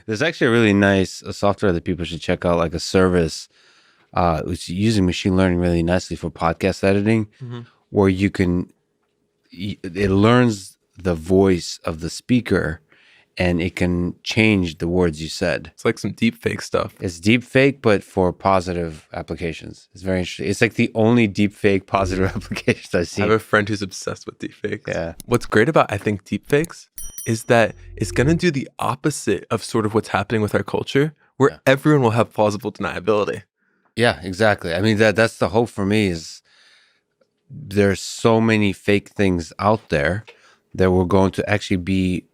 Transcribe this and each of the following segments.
There's actually a really nice software that people should check out, like a service, which is using machine learning really nicely for podcast editing, where it learns the voice of the speaker and it can change the words you said. It's like some deep fake stuff. It's deep fake, but for positive applications. It's very interesting. It's like the only deep fake positive applications I've seen. I have a friend who's obsessed with deep fakes. Yeah. What's great about, I think, deep fakes is that it's going to do the opposite of sort of what's happening with our culture, where everyone will have plausible deniability. Yeah, exactly. I mean, that's the hope for me is there's so many fake things out there that we're going to actually be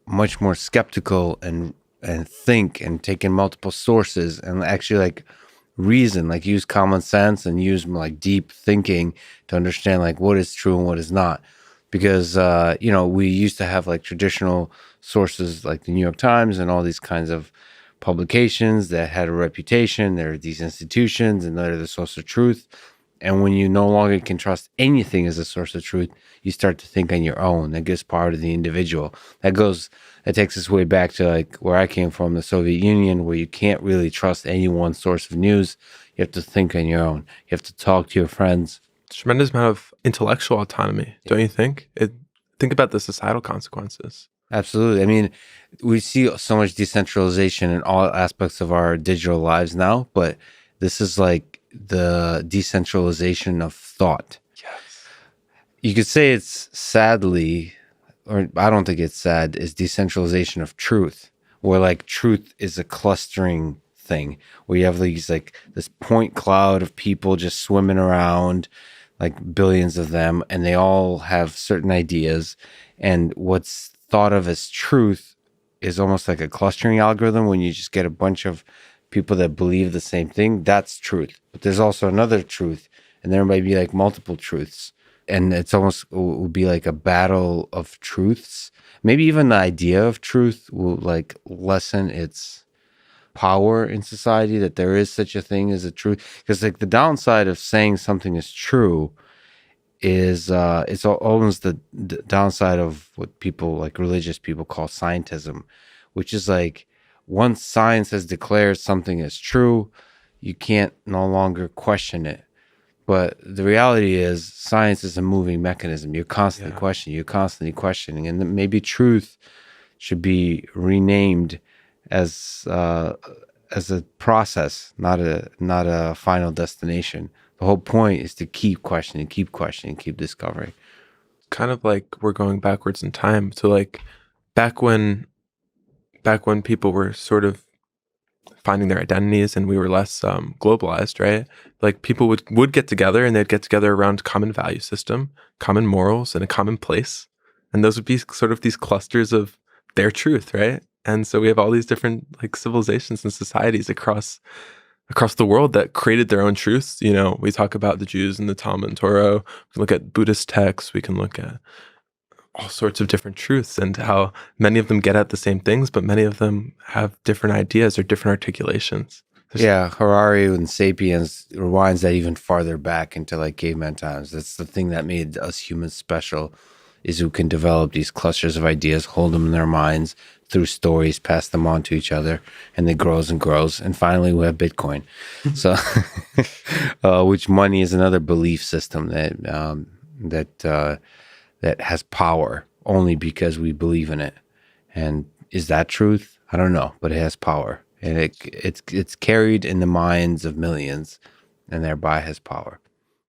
much more skeptical and think and take in multiple sources and actually like reason, like use common sense and use like deep thinking to understand like what is true and what is not. Because, we used to have like traditional sources like the New York Times and all these kinds of publications that had a reputation. There are these institutions and they're the source of truth. And when you no longer can trust anything as a source of truth, you start to think on your own. That gets part of the individual. That takes us way back to like where I came from, the Soviet Union, where you can't really trust any one source of news. You have to think on your own. You have to talk to your friends. Tremendous amount of intellectual autonomy, don't you think? Think about the societal consequences. Absolutely. I mean, we see so much decentralization in all aspects of our digital lives now, but this is like the decentralization of thought. Yes. You could say it's sadly, or I don't think it's sad, is decentralization of truth, where like truth is a clustering thing, where you have these like this point cloud of people just swimming around, like billions of them, and they all have certain ideas. And what's thought of as truth is almost like a clustering algorithm. When you just get a bunch of people that believe the same thing, that's truth. But there's also another truth, and there might be like multiple truths. And it would be like a battle of truths. Maybe even the idea of truth will like lessen its power in society, that there is such a thing as a truth. Because like the downside of saying something is true is it's almost the downside of what people like religious people call scientism, which is like once science has declared something as true, you can't no longer question it. But the reality is science is a moving mechanism. You're constantly questioning, and maybe truth should be renamed as a process, not a final destination. The whole point is to keep questioning, keep discovering. Kind of like we're going backwards in time. So like back when people were sort of finding their identities and we were less globalized, right? Like people would get together and they'd get together around common value system, common morals, and a common place. And those would be sort of these clusters of their truth, right? And so we have all these different like civilizations and societies across the world that created their own truths. We talk about the Jews and the Talmud and Torah. We can look at Buddhist texts. We can look at all sorts of different truths and how many of them get at the same things, but many of them have different ideas or different articulations. Harari and Sapiens rewinds that even farther back into like caveman times. That's the thing that made us humans special, is who can develop these clusters of ideas, hold them in their minds through stories, pass them on to each other, and it grows and grows. And finally, we have Bitcoin. So, which money is another belief system that has power only because we believe in it. And is that truth? I don't know, but it has power, and it's carried in the minds of millions, and thereby has power.